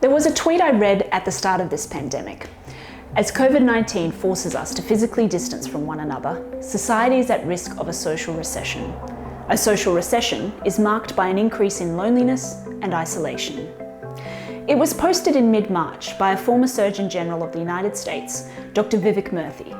There was a tweet I read at the start of this pandemic. As COVID-19 forces us to physically distance from one another, society is at risk of a social recession. A social recession is marked by an increase in loneliness and isolation. It was posted in mid-March by a former Surgeon General of the United States, Dr. Vivek Murthy,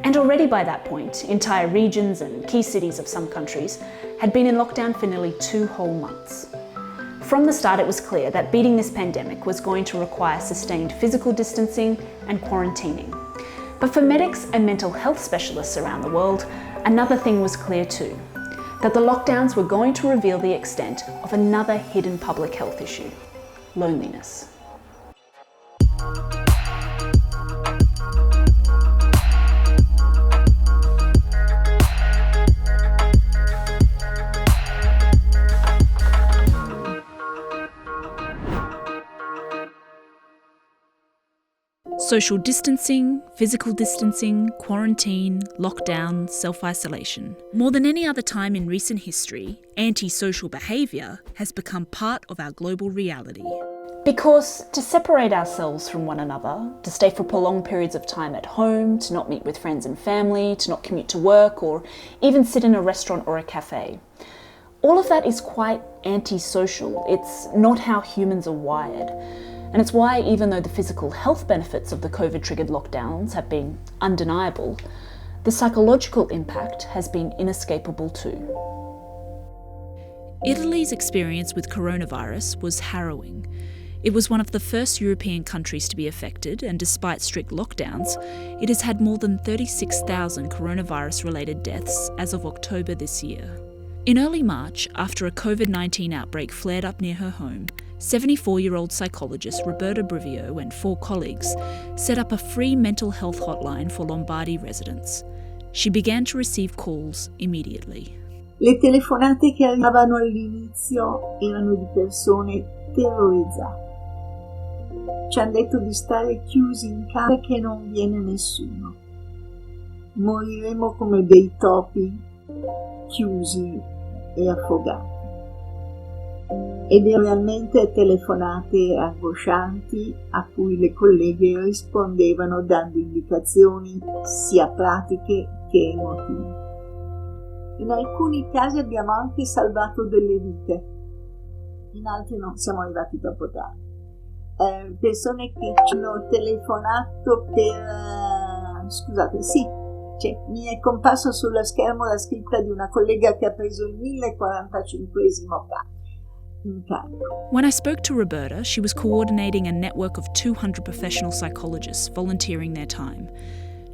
and already by that point, entire regions and key cities of some countries had been in lockdown for nearly 2 whole months. From the start, it was clear that beating this pandemic was going to require sustained physical distancing and quarantining. But for medics and mental health specialists around the world, another thing was clear too, that the lockdowns were going to reveal the extent of another hidden public health issue: loneliness. Social distancing, physical distancing, quarantine, lockdown, self-isolation. More than any other time in recent history, antisocial behaviour has become part of our global reality. Because to separate ourselves from one another, to stay for prolonged periods of time at home, to not meet with friends and family, to not commute to work, or even sit in a restaurant or a cafe, all of that is quite antisocial. It's not how humans are wired. And it's why, even though the physical health benefits of the COVID-triggered lockdowns have been undeniable, the psychological impact has been inescapable too. Italy's experience with coronavirus was harrowing. It was one of the first European countries to be affected, and despite strict lockdowns, it has had more than 36,000 coronavirus-related deaths as of October this year. In early March, after a COVID-19 outbreak flared up near her home, 74-year-old psychologist Roberta Brivio and 4 colleagues set up a free mental health hotline for Lombardy residents. She began to receive calls immediately. Le telefonate che arrivavano all'inizio erano di persone terrorizzate. Ci hanno detto di stare chiusi in casa, che non viene nessuno. Moriremo come dei topi chiusi e affogati. Ed erano realmente telefonate angoscianti a cui le colleghe rispondevano dando indicazioni sia pratiche che emotive. In alcuni casi abbiamo anche salvato delle vite, in altri no, siamo arrivati troppo tardi. Persone che ci hanno telefonato mi è comparso sullo schermo la scritta di una collega che ha preso il 1045esimo caso. When I spoke to Roberta, she was coordinating a network of 200 professional psychologists volunteering their time.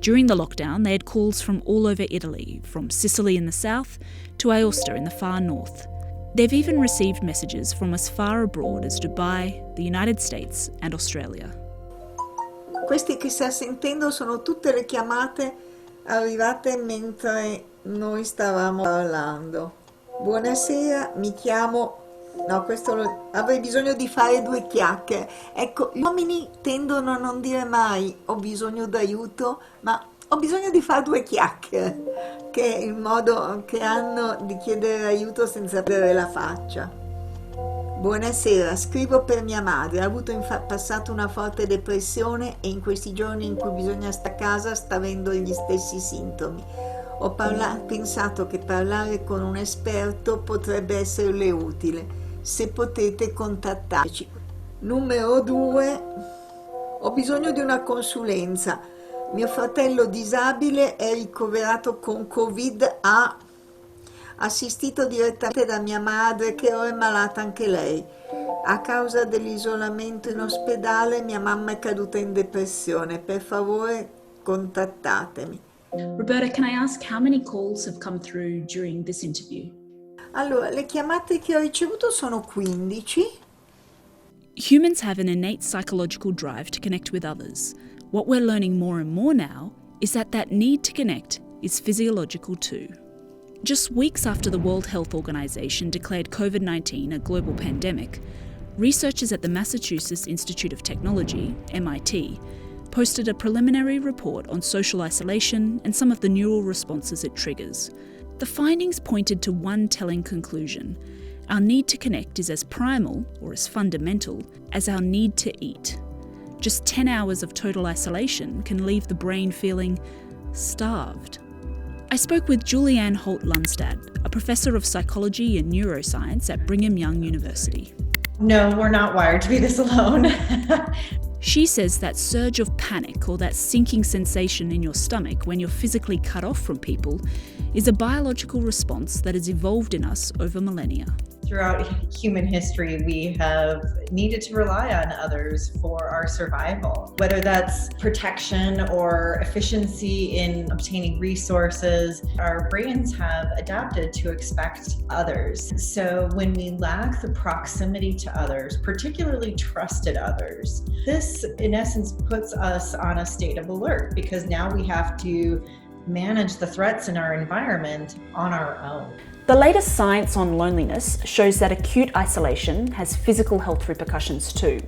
During the lockdown, they had calls from all over Italy, from Sicily in the south to Aosta in the far north. They've even received messages from as far abroad as Dubai, the United States and Australia. Questi che sta sentendo sono tutte le chiamate arrivate mentre noi stavamo parlando. Buonasera, mi chiamo... No, avrei bisogno di fare 2 chiacchiere. Ecco, gli uomini tendono a non dire mai ho bisogno d'aiuto, ma ho bisogno di fare 2 chiacchiere, che è il modo che hanno di chiedere aiuto senza perdere la faccia. Buonasera, scrivo per mia madre, ha avuto in passato una forte depressione e in questi giorni in cui bisogna stare a casa sta avendo gli stessi sintomi. Ho pensato che parlare con un esperto potrebbe esserle utile. Se potete contattarci. Numero 2, ho bisogno di una consulenza. Mio fratello disabile è ricoverato con Covid, ha assistito direttamente da mia madre che ora è malata anche lei. A causa dell'isolamento in ospedale mia mamma è caduta in depressione. Per favore contattatemi. Roberta, can I ask how many calls have come through during this interview? Allora, le chiamate che ho ricevuto sono 15. Humans have an innate psychological drive to connect with others. What we're learning more and more now is that need to connect is physiological too. Just weeks after the World Health Organization declared COVID-19 a global pandemic, researchers at the Massachusetts Institute of Technology, MIT, posted a preliminary report on social isolation and some of the neural responses it triggers. The findings pointed to one telling conclusion: Our need to connect is as primal, or as fundamental, as our need to eat. Just 10 hours of total isolation can leave the brain feeling starved. I spoke with Julianne Holt-Lunstad, a professor of psychology and neuroscience at Brigham Young University. No, we're not wired to be this alone. She says that surge of panic, or that sinking sensation in your stomach when you're physically cut off from people, is a biological response that has evolved in us over millennia. Throughout human history, we have needed to rely on others for our survival, whether that's protection or efficiency in obtaining resources. Our brains have adapted to expect others. So when we lack the proximity to others, particularly trusted others, this in essence puts us on a state of alert, because now we have to manage the threats in our environment on our own. The latest science on loneliness shows that acute isolation has physical health repercussions too,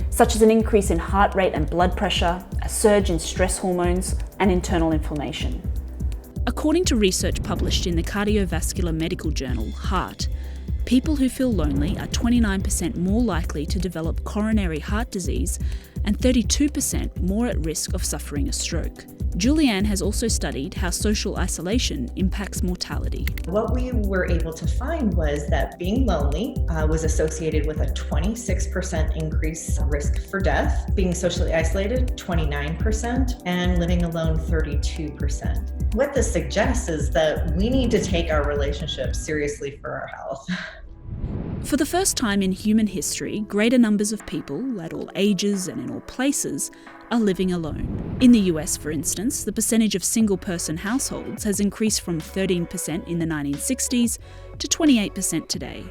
such as an increase in heart rate and blood pressure, a surge in stress hormones, and internal inflammation. According to research published in the cardiovascular medical journal Heart, people who feel lonely are 29% more likely to develop coronary heart disease and 32% more at risk of suffering a stroke. Julianne has also studied how social isolation impacts mortality. What we were able to find was that being lonely was associated with a 26% increase risk for death, being socially isolated 29%, and living alone 32%. What this suggests is that we need to take our relationships seriously for our health. For the first time in human history, greater numbers of people, at all ages and in all places, are living alone. In the US, for instance, the percentage of single-person households has increased from 13% in the 1960s to 28% today.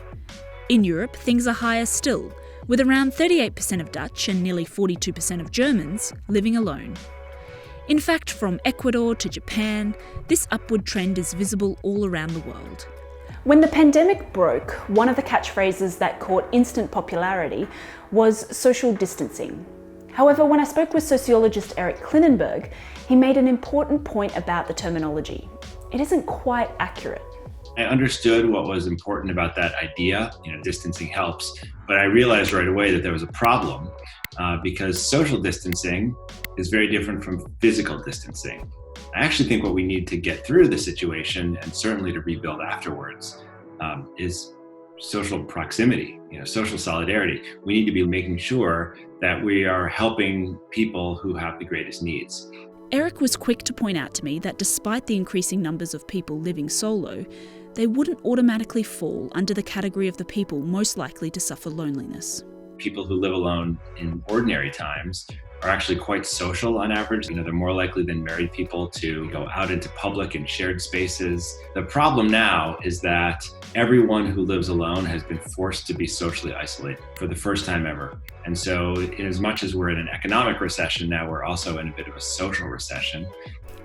In Europe, things are higher still, with around 38% of Dutch and nearly 42% of Germans living alone. In fact, from Ecuador to Japan, this upward trend is visible all around the world. When the pandemic broke, one of the catchphrases that caught instant popularity was social distancing. However, when I spoke with sociologist Eric Klinenberg, he made an important point about the terminology. It isn't quite accurate. I understood what was important about that idea, distancing helps, but I realized right away that there was a problem because social distancing is very different from physical distancing. I actually think what we need to get through the situation, and certainly to rebuild afterwards, is social proximity, social solidarity. We need to be making sure that we are helping people who have the greatest needs. Eric was quick to point out to me that despite the increasing numbers of people living solo, they wouldn't automatically fall under the category of the people most likely to suffer loneliness. People who live alone in ordinary times are actually quite social on average. They're more likely than married people to go out into public and shared spaces. The problem now is that everyone who lives alone has been forced to be socially isolated for the first time ever. And so in as much as we're in an economic recession now, we're also in a bit of a social recession.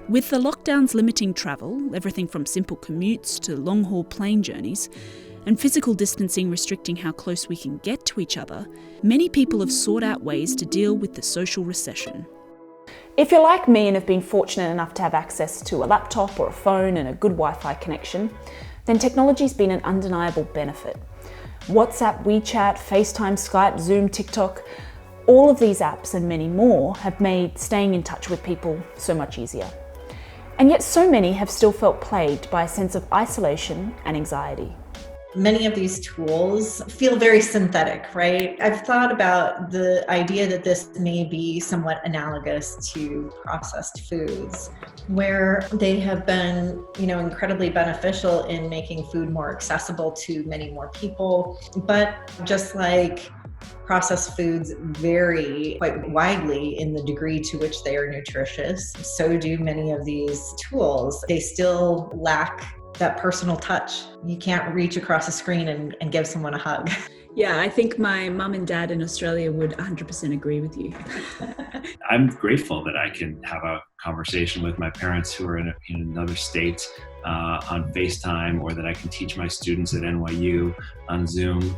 With the lockdowns limiting travel, everything from simple commutes to long-haul plane journeys, and physical distancing restricting how close we can get to each other, many people have sought out ways to deal with the social recession. If you're like me and have been fortunate enough to have access to a laptop or a phone and a good Wi-Fi connection, then technology's been an undeniable benefit. WhatsApp, WeChat, FaceTime, Skype, Zoom, TikTok, all of these apps and many more have made staying in touch with people so much easier. And yet so many have still felt plagued by a sense of isolation and anxiety. Many of these tools feel very synthetic, right? I've thought about the idea that this may be somewhat analogous to processed foods, where they have been, incredibly beneficial in making food more accessible to many more people. But just like processed foods vary quite widely in the degree to which they are nutritious, so do many of these tools. They still lack that personal touch. You can't reach across a screen and give someone a hug. Yeah, I think my mum and dad in Australia would 100% agree with you. I'm grateful that I can have a conversation with my parents who are in another state on FaceTime, or that I can teach my students at NYU on Zoom.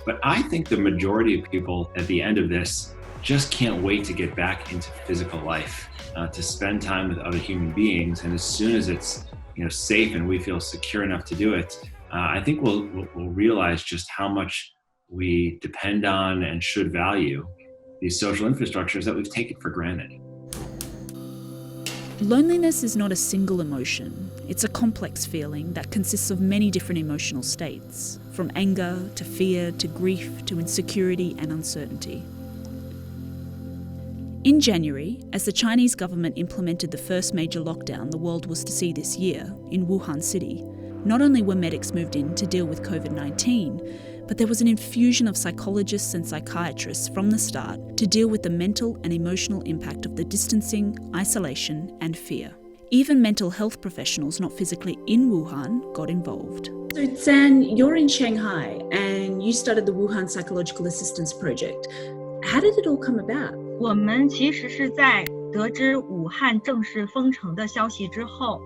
But I think the majority of people at the end of this just can't wait to get back into physical life, to spend time with other human beings. And as soon as it's safe and we feel secure enough to do it, I think we'll realize just how much we depend on and should value these social infrastructures that we've taken for granted. Loneliness is not a single emotion. It's a complex feeling that consists of many different emotional states, from anger to fear to grief to insecurity and uncertainty. In January, as the Chinese government implemented the first major lockdown the world was to see this year in Wuhan City, not only were medics moved in to deal with COVID-19, but there was an infusion of psychologists and psychiatrists from the start to deal with the mental and emotional impact of the distancing, isolation, and fear. Even mental health professionals not physically in Wuhan got involved. So, Zan, you're in Shanghai and you started the Wuhan Psychological Assistance Project. How did it all come about? 我们其实是在得知武汉正式封城的消息之后，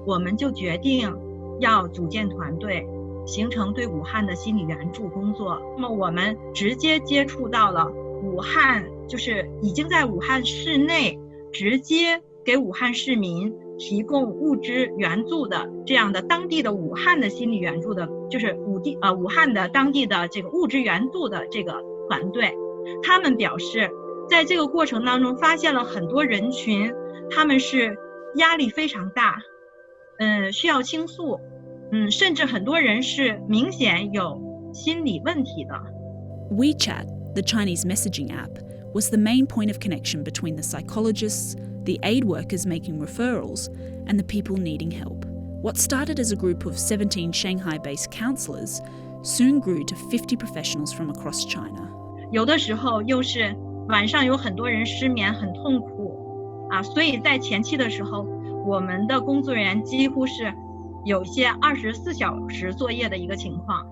我们就决定要组建团队，形成对武汉的心理援助工作。那么我们直接接触到了武汉，就是已经在武汉市内直接给武汉市民提供物资援助的这样的当地的武汉的心理援助的，就是武汉的当地的这个物资援助的这个团队，他们表示，在这个过程当中发现了很多人群，他们是压力非常大，需要倾诉，甚至很多人是明显有心理问题的。WeChat, the Chinese messaging app, was the main point of connection between the psychologists, the aid workers making referrals, and the people needing help. What started as a group of 17 Shanghai-based counsellors soon grew to 50 professionals from across China. 有的时候又是晚上有很多人失眠很痛苦啊，所以在前期的时候，我们的工作人员几乎是有一些24小时作业的一个情况。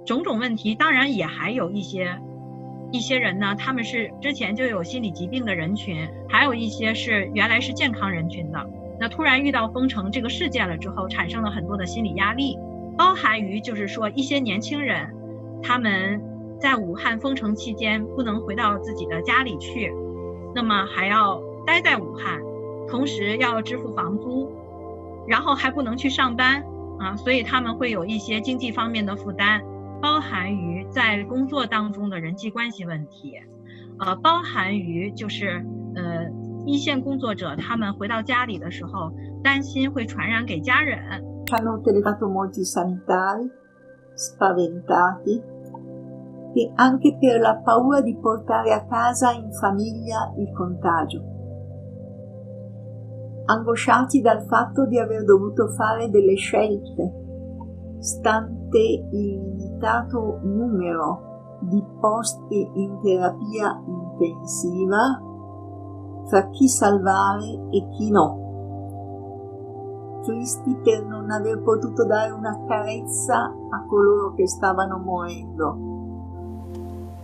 种种问题，当然也还有一些人呢，他们是之前就有心理疾病的人群，还有一些是原来是健康人群的。那突然遇到封城这个事件了之后，产生了很多的心理压力，包含于就是说一些年轻人，他们在武汉封城期间不能回到自己的家里去，那么还要待在武汉，同时要支付房租，然后还不能去上班啊，所以他们会有一些经济方面的负担，包含于在工作当中的人际关系问题，包含于就是一线工作者他们回到家里的时候担心会传染给家人。Hanno telefonato molti sanitari spaventati e anche per la paura di portare a casa in famiglia il contagio, angosciati dal fatto di aver dovuto fare delle scelte, stante il limitato numero di posti in terapia intensiva, fra chi salvare e chi no, tristi per non aver potuto dare una carezza a coloro che stavano morendo.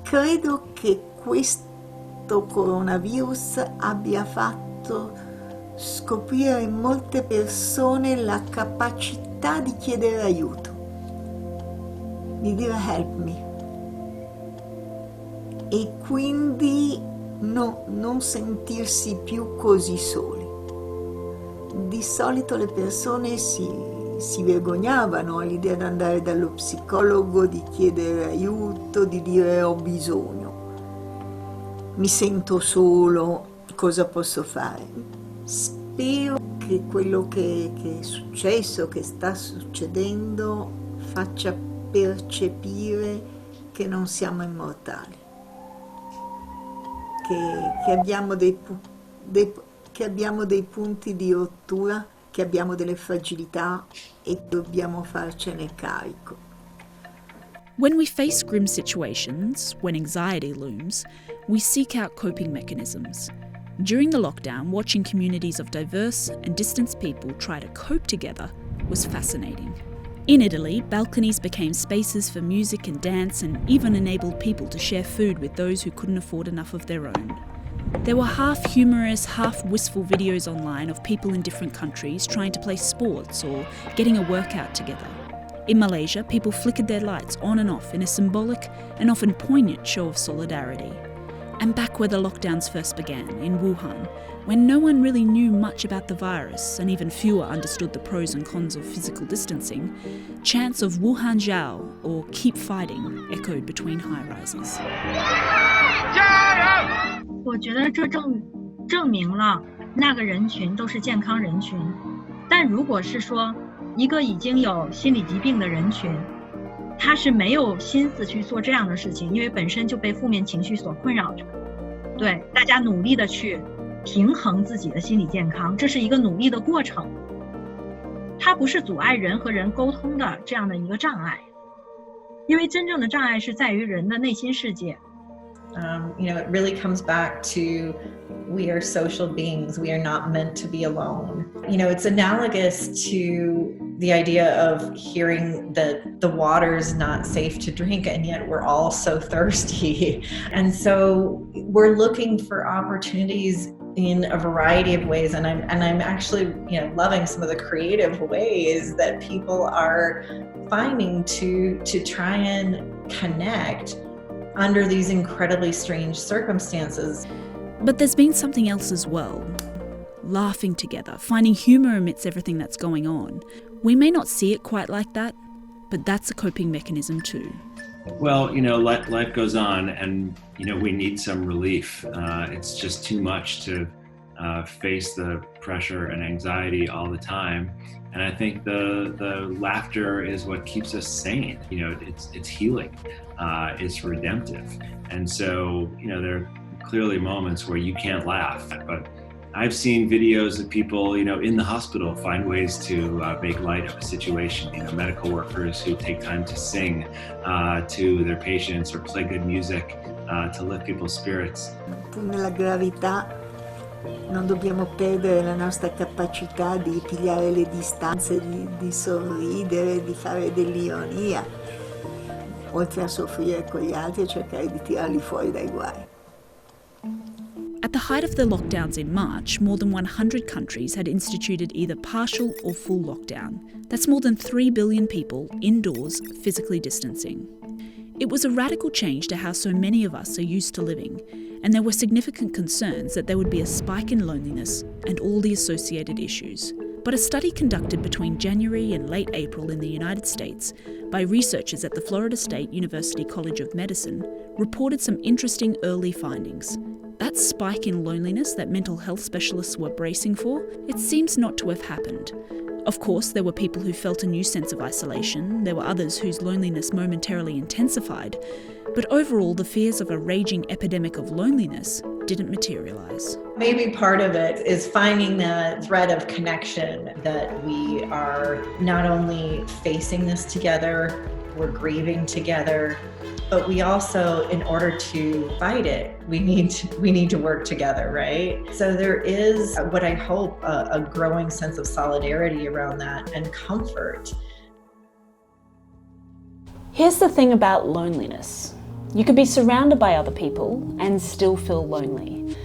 Credo che questo coronavirus abbia fatto scoprire in molte persone la capacità di chiedere aiuto, di dire help me, e quindi non sentirsi più così soli. Di solito le persone si vergognavano all'idea di andare dallo psicologo, di chiedere aiuto, di dire ho bisogno, mi sento solo, cosa posso fare? Spero che quello che è successo, che sta succedendo, faccia percepire che non siamo immortali, che abbiamo dei punti di rottura, che abbiamo delle fragilità e dobbiamo farcene carico. When we face grim situations, when anxiety looms, we seek out coping mechanisms. During the lockdown, watching communities of diverse and distant people try to cope together was fascinating. In Italy, balconies became spaces for music and dance and even enabled people to share food with those who couldn't afford enough of their own. There were half humorous, half wistful videos online of people in different countries trying to play sports or getting a workout together. In Malaysia, people flickered their lights on and off in a symbolic and often poignant show of solidarity. And back where the lockdowns first began, in Wuhan, when no one really knew much about the virus and even fewer understood the pros and cons of physical distancing, chants of Wuhan Zhao or Keep Fighting echoed between high-rises. 我觉得这证明了那个人群都是健康人群，但如果是说一个已经有心理疾病的人群，他是没有心思去做这样的事情，因为本身就被负面情绪所困扰着。对，大家努力的去平衡自己的心理健康，这是一个努力的过程，它不是阻碍人和人沟通的这样的一个障碍，因为真正的障碍是在于人的内心世界。It really comes back to we are social beings. We are not meant to be alone. It's analogous to the idea of hearing that the water's not safe to drink, and yet we're all so thirsty. And so we're looking for opportunities in a variety of ways. And I'm actually, loving some of the creative ways that people are finding to try and connect under these incredibly strange circumstances. But there's been something else as well. Laughing together, finding humour amidst everything that's going on. We may not see it quite like that, but that's a coping mechanism too. Well, life goes on and, we need some relief. It's just too much to face the pressure and anxiety all the time. And I think the laughter is what keeps us sane. It's healing, it's redemptive. And so, there are clearly moments where you can't laugh, but I've seen videos of people, in the hospital find ways to make light of a situation. Medical workers who take time to sing to their patients or play good music to lift people's spirits. Nella gravità non dobbiamo perdere la nostra capacità di pigliare le distanze, di sorridere, di fare dell'ironia, oltre a soffrire con gli altri e cercare di tirarli fuori dai guai. At the height of the lockdowns in March, more than 100 countries had instituted either partial or full lockdown. That's more than 3 billion people indoors, physically distancing. It was a radical change to how so many of us are used to living, and there were significant concerns that there would be a spike in loneliness and all the associated issues. But a study conducted between January and late April in the United States by researchers at the Florida State University College of Medicine reported some interesting early findings. That spike in loneliness that mental health specialists were bracing for, it seems not to have happened. Of course, there were people who felt a new sense of isolation, there were others whose loneliness momentarily intensified, but overall the fears of a raging epidemic of loneliness didn't materialise. Maybe part of it is finding the thread of connection, that we are not only facing this together, we're grieving together, but we also, in order to fight it, we need to work together, right? So there is what I hope a growing sense of solidarity around that and comfort. Here's the thing about loneliness. You could be surrounded by other people and still feel lonely.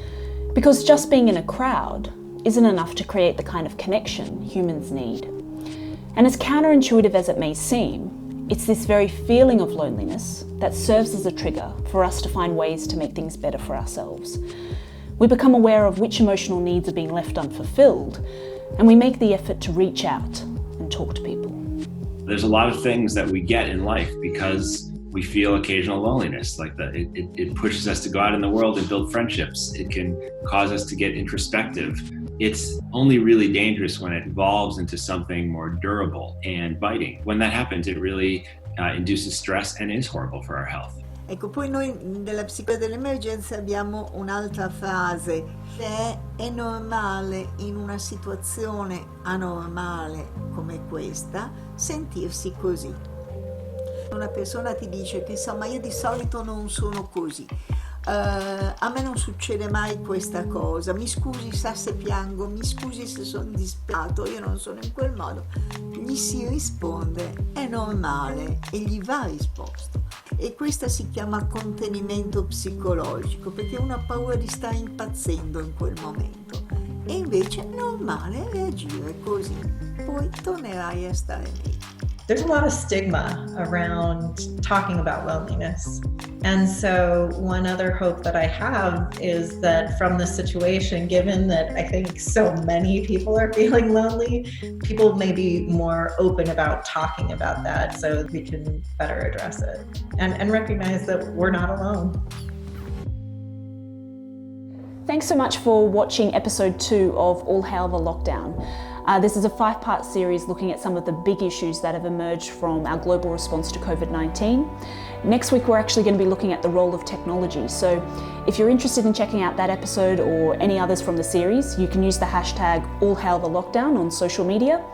Because just being in a crowd isn't enough to create the kind of connection humans need. And as counterintuitive as it may seem, it's this very feeling of loneliness that serves as a trigger for us to find ways to make things better for ourselves. We become aware of which emotional needs are being left unfulfilled, and we make the effort to reach out and talk to people. There's a lot of things that we get in life because we feel occasional loneliness. Like that, it pushes us to go out in the world and build friendships. It can cause us to get introspective. It's only really dangerous when it evolves into something more durable and biting. When that happens, it really induces stress and is horrible for our health. Ecco, poi noi nella psicologia dell'emergenza abbiamo un'altra frase, che è normale in una situazione anormale come questa sentirsi così. Una persona ti dice che insomma io di solito non sono così, a me non succede mai questa cosa, mi scusi se piango, mi scusi se sono disperato, io non sono in quel modo, gli si risponde è normale e gli va risposto. E questa si chiama contenimento psicologico, perché uno ha paura di stare impazzendo in quel momento e invece è normale reagire così, poi tornerai a stare meglio. There's a lot of stigma around talking about loneliness. And so one other hope that I have is that from this situation, given that I think so many people are feeling lonely, people may be more open about talking about that so we can better address it and recognize that we're not alone. Thanks so much for watching episode 2 of All Hail the Lockdown. This is a 5-part series looking at some of the big issues that have emerged from our global response to COVID-19. Next week, we're actually going to be looking at the role of technology. So if you're interested in checking out that episode or any others from the series, you can use the hashtag AllHailTheLockdown on social media.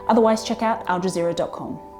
Otherwise, check out aljazeera.com.